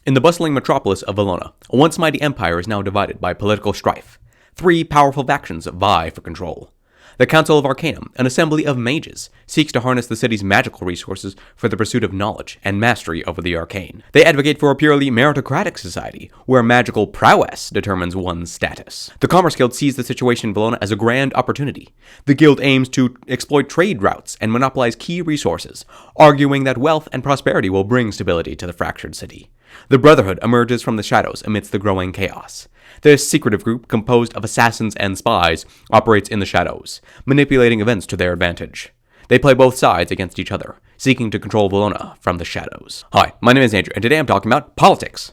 In the bustling metropolis of Valona, a once mighty empire is now divided by political strife. 3 powerful factions vie for control. The Council of Arcanum, an assembly of mages, seeks to harness the city's magical resources for the pursuit of knowledge and mastery over the arcane. They advocate for a purely meritocratic society, where magical prowess determines one's status. The Commerce Guild sees the situation in Valona as a grand opportunity. The guild aims to exploit trade routes and monopolize key resources, arguing that wealth and prosperity will bring stability to the fractured city. The Brotherhood emerges from the shadows amidst the growing chaos. This secretive group, composed of assassins and spies, operates in the shadows, manipulating events to their advantage. They play both sides against each other, seeking to control Valona from the shadows. Hi, my name is Andrew, and today I'm talking about politics.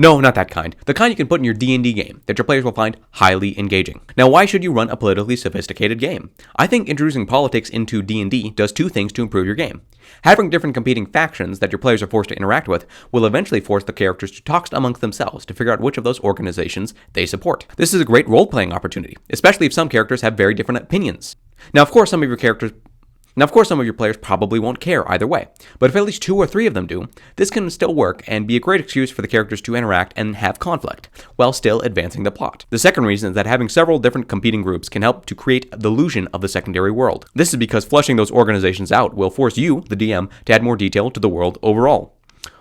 No, not that kind. The kind you can put in your D&D game that your players will find highly engaging. Now, why should you run a politically sophisticated game? I think introducing politics into D&D does 2 things to improve your game. Having different competing factions that your players are forced to interact with will eventually force the characters to talk amongst themselves to figure out which of those organizations they support. This is a great role-playing opportunity, especially if some characters have very different opinions. Now, of course, some of your players probably won't care either way, but if at least 2 or 3 of them do, this can still work and be a great excuse for the characters to interact and have conflict, while still advancing the plot. The second reason is that having several different competing groups can help to create the illusion of the secondary world. This is because fleshing those organizations out will force you, the DM, to add more detail to the world overall.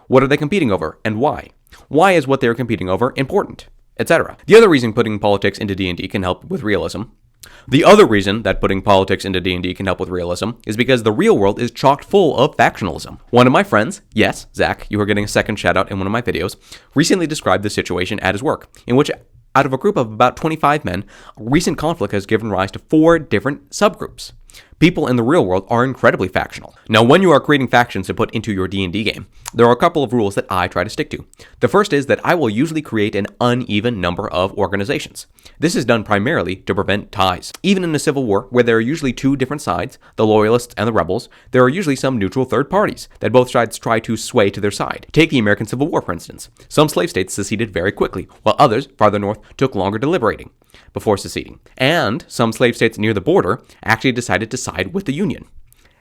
What are they competing over, and why? Why is what they're competing over important? Etc. The other reason putting politics into D&D can help with realism is because the real world is chock full of factionalism. One of my friends, yes, Zach, you are getting a second shout out in one of my videos, recently described the situation at his work, in which out of a group of about 25 men, recent conflict has given rise to 4 different subgroups. People in the real world are incredibly factional. Now, when you are creating factions to put into your D&D game, there are a couple of rules that I try to stick to. The first is that I will usually create an uneven number of organizations. This is done primarily to prevent ties. Even in a civil war, where there are usually 2 different sides, the loyalists and the rebels, there are usually some neutral third parties that both sides try to sway to their side. Take the American Civil War, for instance. Some slave states seceded very quickly, while others, farther north, took longer deliberating before seceding. And some slave states near the border actually decided to side with the Union.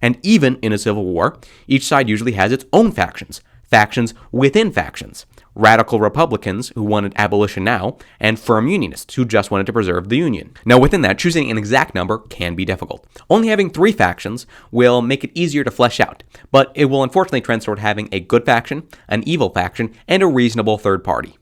And even in a civil war, each side usually has its own factions within factions. Radical Republicans who wanted abolition now, and firm Unionists who just wanted to preserve the Union. Now within that, choosing an exact number can be difficult. Only having 3 factions will make it easier to flesh out, but it will unfortunately trend toward having a good faction, an evil faction, and a reasonable third party.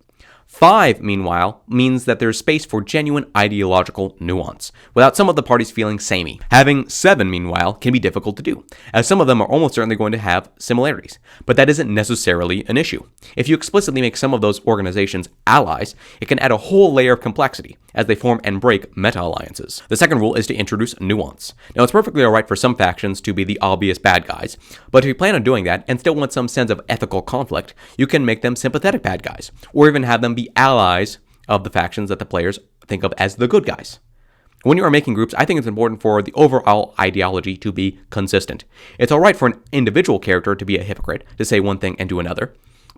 5, meanwhile, means that there's space for genuine ideological nuance, without some of the parties feeling samey. Having 7, meanwhile, can be difficult to do, as some of them are almost certainly going to have similarities, but that isn't necessarily an issue. If you explicitly make some of those organizations allies, it can add a whole layer of complexity, as they form and break meta-alliances. The second rule is to introduce nuance. Now, it's perfectly alright for some factions to be the obvious bad guys, but if you plan on doing that and still want some sense of ethical conflict, you can make them sympathetic bad guys, or even have them be allies of the factions that the players think of as the good guys. When you are making groups, I think it's important for the overall ideology to be consistent. It's alright for an individual character to be a hypocrite, to say one thing and do another,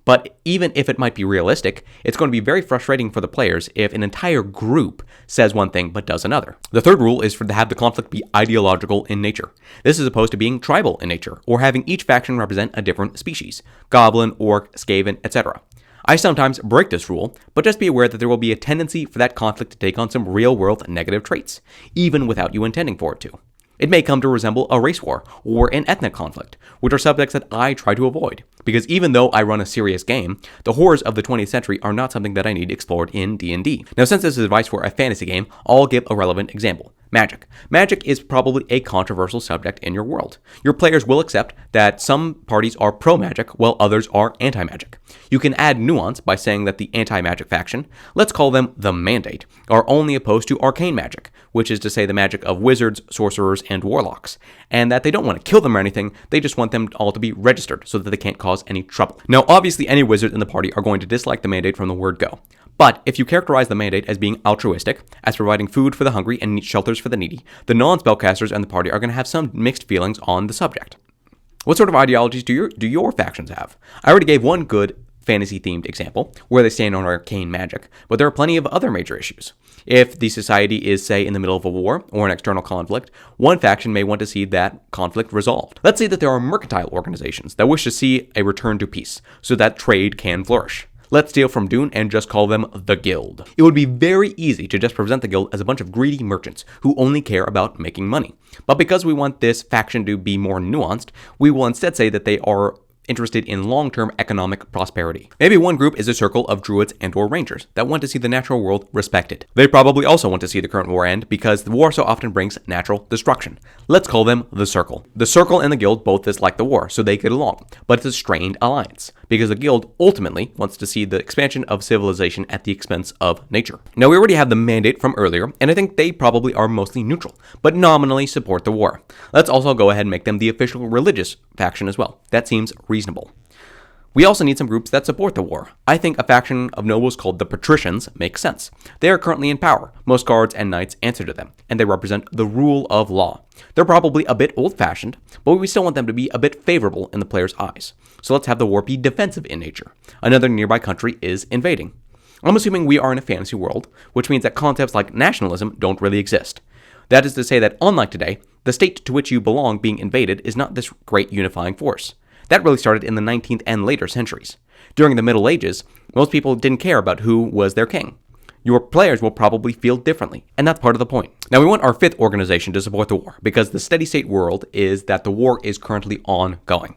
but even if it might be realistic, it's going to be very frustrating for the players if an entire group says one thing but does another. The third rule is to have the conflict be ideological in nature. This is opposed to being tribal in nature, or having each faction represent a different species, goblin, orc, skaven, etc. I sometimes break this rule, but just be aware that there will be a tendency for that conflict to take on some real-world negative traits, even without you intending for it to. It may come to resemble a race war or an ethnic conflict, which are subjects that I try to avoid, because even though I run a serious game, the horrors of the 20th century are not something that I need explored in D&D. Now, since this is advice for a fantasy game, I'll give a relevant example. Magic. Magic is probably a controversial subject in your world. Your players will accept that some parties are pro-magic while others are anti-magic. You can add nuance by saying that the anti-magic faction, let's call them the Mandate, are only opposed to arcane magic, which is to say the magic of wizards, sorcerers, and warlocks, and that they don't want to kill them or anything, they just want them all to be registered so that they can't cause any trouble. Now, obviously, any wizards in the party are going to dislike the Mandate from the word go. But if you characterize the Mandate as being altruistic, as providing food for the hungry and shelters for the needy, the non-spellcasters and the party are going to have some mixed feelings on the subject. What sort of ideologies do your factions have? I already gave one good fantasy-themed example, where they stand on arcane magic, but there are plenty of other major issues. If the society is, say, in the middle of a war or an external conflict, one faction may want to see that conflict resolved. Let's say that there are mercantile organizations that wish to see a return to peace, so that trade can flourish. Let's steal from Dune and just call them the Guild. It would be very easy to just present the Guild as a bunch of greedy merchants who only care about making money. But because we want this faction to be more nuanced, we will instead say that they are interested in long-term economic prosperity. Maybe one group is a circle of druids and/or rangers that want to see the natural world respected. They probably also want to see the current war end because the war so often brings natural destruction. Let's call them the Circle. The Circle and the Guild both dislike the war, so they get along, but it's a strained alliance because the Guild ultimately wants to see the expansion of civilization at the expense of nature. Now, we already have the mandate from earlier, and I think they probably are mostly neutral, but nominally support the war. Let's also go ahead and make them the official religious faction as well. That seems reasonable. We also need some groups that support the war. I think a faction of nobles called the Patricians makes sense. They are currently in power. Most guards and knights answer to them, and they represent the rule of law. They're probably a bit old-fashioned, but we still want them to be a bit favorable in the player's eyes. So let's have the war be defensive in nature. Another nearby country is invading. I'm assuming we are in a fantasy world, which means that concepts like nationalism don't really exist. That is to say that, unlike today, the state to which you belong being invaded is not this great unifying force. That really started in the 19th and later centuries. During the Middle Ages, most people didn't care about who was their king. Your players will probably feel differently, and that's part of the point. Now, we want our fifth organization to support the war, because the steady-state world is that the war is currently ongoing.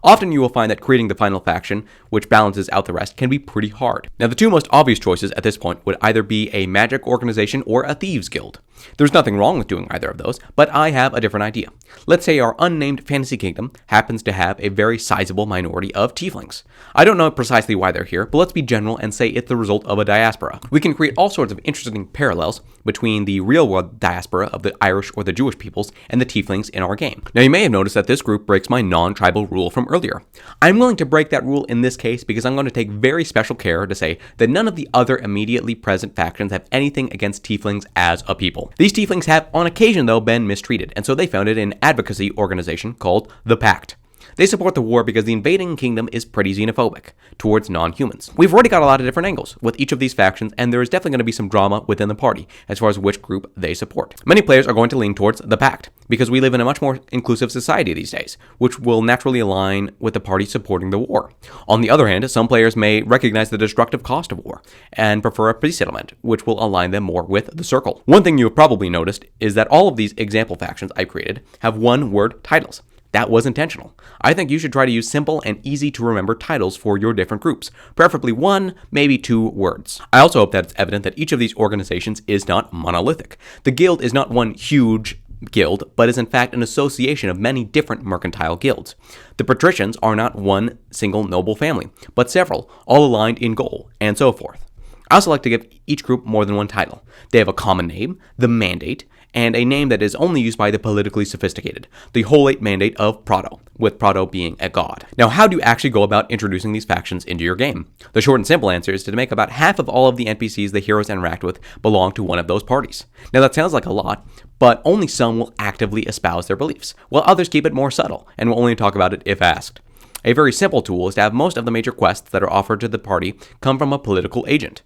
Often you will find that creating the final faction, which balances out the rest, can be pretty hard. Now, the two most obvious choices at this point would either be a magic organization or a thieves guild. There's nothing wrong with doing either of those, but I have a different idea. Let's say our unnamed fantasy kingdom happens to have a very sizable minority of tieflings. I don't know precisely why they're here, but let's be general and say it's the result of a diaspora. We can create all sorts of interesting parallels between the real-world diaspora of the Irish or the Jewish peoples and the tieflings in our game. Now, you may have noticed that this group breaks my non-tribal rule from earlier. I'm willing to break that rule in this case because I'm going to take very special care to say that none of the other immediately present factions have anything against tieflings as a people. These tieflings have, on occasion though, been mistreated, and so they founded an advocacy organization called the Pact. They support the war because the invading kingdom is pretty xenophobic towards non-humans. We've already got a lot of different angles with each of these factions, and there is definitely going to be some drama within the party as far as which group they support. Many players are going to lean towards the Pact because we live in a much more inclusive society these days, which will naturally align with the party supporting the war. On the other hand, some players may recognize the destructive cost of war and prefer a peace settlement, which will align them more with the Circle. One thing you have probably noticed is that all of these example factions I've created have one-word titles. That was intentional. I think you should try to use simple and easy to remember titles for your different groups, preferably one, maybe two words. I also hope that it's evident that each of these organizations is not monolithic. The guild is not one huge guild, but is in fact an association of many different mercantile guilds. The patricians are not one single noble family, but several, all aligned in goal, and so forth. I also like to give each group more than one title. They have a common name, the mandate, and a name that is only used by the politically sophisticated, the Holate Mandate of Prado, with Prado being a god. Now, how do you actually go about introducing these factions into your game? The short and simple answer is to make about half of all of the NPCs the heroes interact with belong to one of those parties. Now, that sounds like a lot, but only some will actively espouse their beliefs, while others keep it more subtle and will only talk about it if asked. A very simple tool is to have most of the major quests that are offered to the party come from a political agent.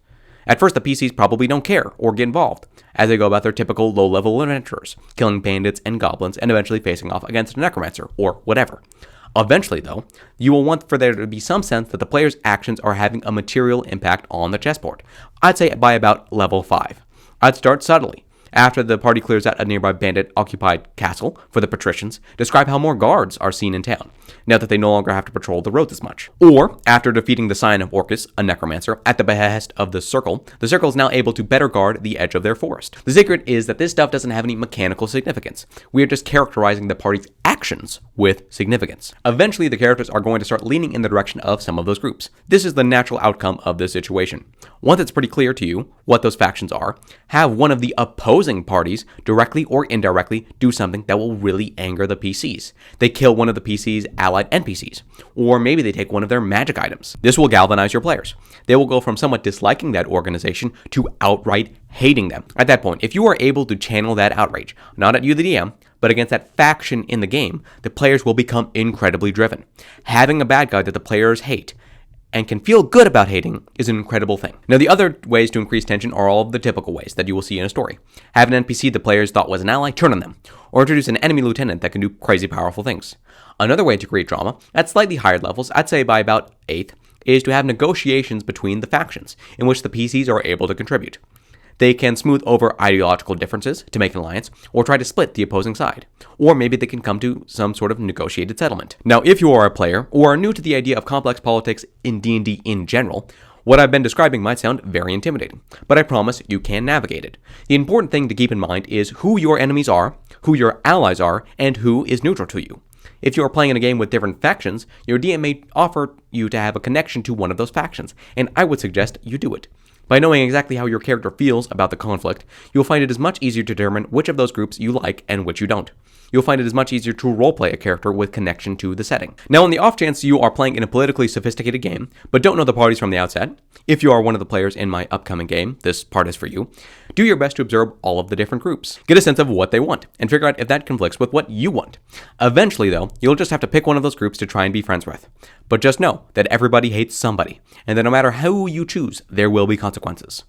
At first, the PCs probably don't care or get involved, as they go about their typical low-level adventurers, killing bandits and goblins and eventually facing off against a necromancer, or whatever. Eventually, though, you will want for there to be some sense that the player's actions are having a material impact on the chessboard. I'd say by about level 5. I'd start subtly. After the party clears out a nearby bandit-occupied castle for the patricians, describe how more guards are seen in town, now that they no longer have to patrol the roads as much. Or, after defeating the Scion of Orcus, a necromancer, at the behest of the Circle is now able to better guard the edge of their forest. The secret is that this stuff doesn't have any mechanical significance. We are just characterizing the party's actions with significance. Eventually, the characters are going to start leaning in the direction of some of those groups. This is the natural outcome of this situation. Once it's pretty clear to you what those factions are, have one of the opposing parties directly or indirectly do something that will really anger the PCs. They kill one of the PC's allied NPCs, or maybe they take one of their magic items. This will galvanize your players. They will go from somewhat disliking that organization to outright hating them. At that point, if you are able to channel that outrage, not at you the DM, but against that faction in the game, the players will become incredibly driven. Having a bad guy that the players hate and can feel good about hating is an incredible thing. Now, the other ways to increase tension are all of the typical ways that you will see in a story. Have an NPC the players thought was an ally, turn on them, or introduce an enemy lieutenant that can do crazy powerful things. Another way to create drama, at slightly higher levels, I'd say by about 8th, is to have negotiations between the factions, in which the PCs are able to contribute. They can smooth over ideological differences to make an alliance, or try to split the opposing side. Or maybe they can come to some sort of negotiated settlement. Now, if you are a player, or are new to the idea of complex politics in D&D in general, what I've been describing might sound very intimidating, but I promise you can navigate it. The important thing to keep in mind is who your enemies are, who your allies are, and who is neutral to you. If you are playing in a game with different factions, your DM may offer you to have a connection to one of those factions, and I would suggest you do it. By knowing exactly how your character feels about the conflict, you'll find it is much easier to determine which of those groups you like and which you don't. You'll find it is much easier to roleplay a character with connection to the setting. Now, on the off chance you are playing in a politically sophisticated game, but don't know the parties from the outset, if you are one of the players in my upcoming game, this part is for you, do your best to observe all of the different groups. Get a sense of what they want, and figure out if that conflicts with what you want. Eventually, though, you'll just have to pick one of those groups to try and be friends with. But just know that everybody hates somebody, and that no matter who you choose, there will be consequences.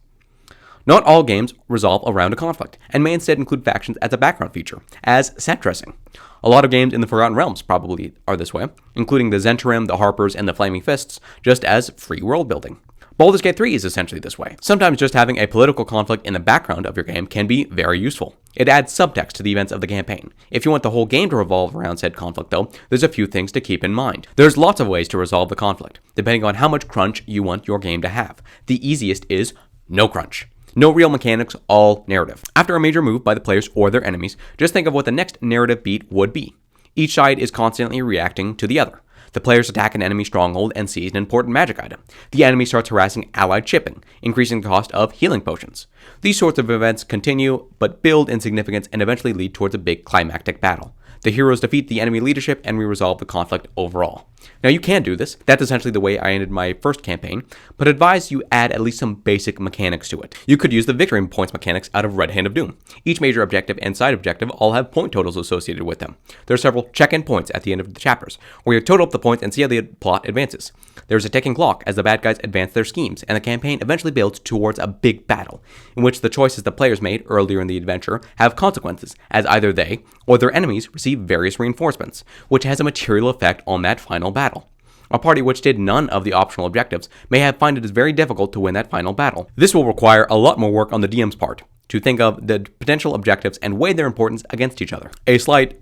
Not all games resolve around a conflict, and may instead include factions as a background feature, as set dressing. A lot of games in the Forgotten Realms probably are this way, including the Zhentarim, the Harpers, and the Flaming Fists, just as free world building. Baldur's Gate 3 is essentially this way. Sometimes just having a political conflict in the background of your game can be very useful. It adds subtext to the events of the campaign. If you want the whole game to revolve around said conflict, though, there's a few things to keep in mind. There's lots of ways to resolve the conflict, depending on how much crunch you want your game to have. The easiest is no crunch. No real mechanics, all narrative. After a major move by the players or their enemies, just think of what the next narrative beat would be. Each side is constantly reacting to the other. The players attack an enemy stronghold and seize an important magic item. The enemy starts harassing allied shipping, increasing the cost of healing potions. These sorts of events continue, but build in significance and eventually lead towards a big climactic battle. The heroes defeat the enemy leadership and we resolve the conflict overall. Now you can do this, that's essentially the way I ended my first campaign, but advise you add at least some basic mechanics to it. You could use the victory points mechanics out of Red Hand of Doom. Each major objective and side objective all have point totals associated with them. There are several check-in points at the end of the chapters, where you total up the points and see how the plot advances. There's a ticking clock as the bad guys advance their schemes, and the campaign eventually builds towards a big battle, in which the choices the players made earlier in the adventure have consequences, as either they or their enemies receive various reinforcements, which has a material effect on that final battle. A party which did none of the optional objectives may find it is very difficult to win that final battle. This will require a lot more work on the DM's part, to think of the potential objectives and weigh their importance against each other. A slight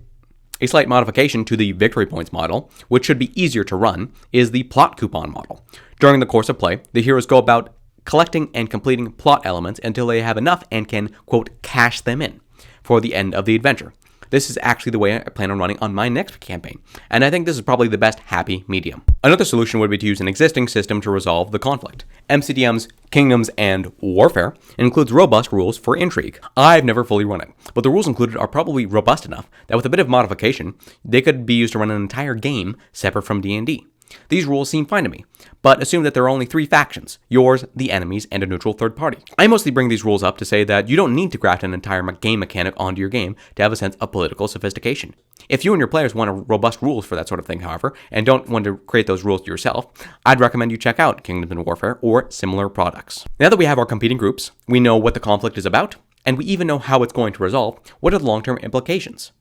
modification to the victory points model, which should be easier to run, is the plot coupon model. During the course of play, the heroes go about collecting and completing plot elements until they have enough and can, quote, cash them in for the end of the adventure. This is actually the way I plan on running on my next campaign, and I think this is probably the best happy medium. Another solution would be to use an existing system to resolve the conflict. MCDM's Kingdoms and Warfare includes robust rules for Intrigue. I've never fully run it, but the rules included are probably robust enough that with a bit of modification, they could be used to run an entire game separate from D&D. These rules seem fine to me, but assume that there are only 3 factions, yours, the enemies, and a neutral third party. I mostly bring these rules up to say that you don't need to graft an entire game mechanic onto your game to have a sense of political sophistication. If you and your players want robust rules for that sort of thing, however, and don't want to create those rules yourself, I'd recommend you check out Kingdoms and Warfare or similar products. Now that we have our competing groups, we know what the conflict is about, and we even know how it's going to resolve, what are the long-term implications?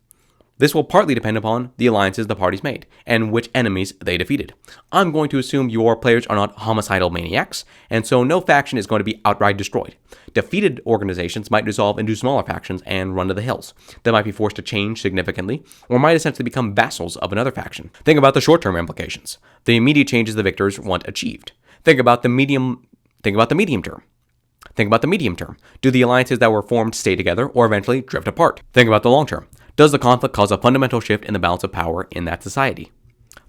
This will partly depend upon the alliances the parties made, and which enemies they defeated. I'm going to assume your players are not homicidal maniacs, and so no faction is going to be outright destroyed. Defeated organizations might dissolve into smaller factions and run to the hills. They might be forced to change significantly, or might essentially become vassals of another faction. Think about the short-term implications, the immediate changes the victors want achieved. Think about the medium term. Think about the medium term. Do the alliances that were formed stay together or eventually drift apart? Think about the long term. Does the conflict cause a fundamental shift in the balance of power in that society?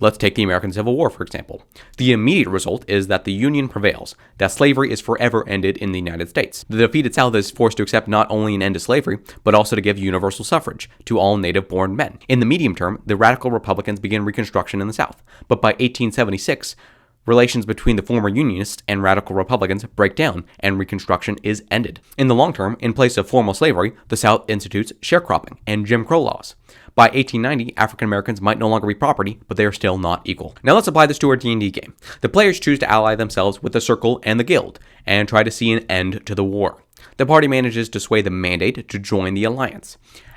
Let's take the American Civil War, for example. The immediate result is that the Union prevails, that slavery is forever ended in the United States. The defeated South is forced to accept not only an end to slavery, but also to give universal suffrage to all native-born men. In the medium term, the radical Republicans begin Reconstruction in the South, but by 1876, relations between the former Unionists and radical Republicans break down, and Reconstruction is ended. In the long term, in place of formal slavery, the South institutes sharecropping and Jim Crow laws. By 1890, African Americans might no longer be property, but they are still not equal. Now let's apply this to our D&D game. The players choose to ally themselves with the Circle and the Guild, and try to see an end to the war. The party manages to sway the Mandate to join the alliance.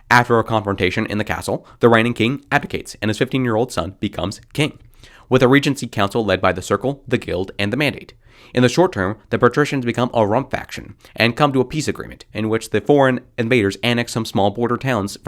After a confrontation in the castle, the reigning king abdicates, and his 15-year-old son becomes king. with a regency council led by the Circle, the Guild, and the Mandate. In the short term, the patricians become a rump faction and come to a peace agreement in which the foreign invaders annex some small border towns from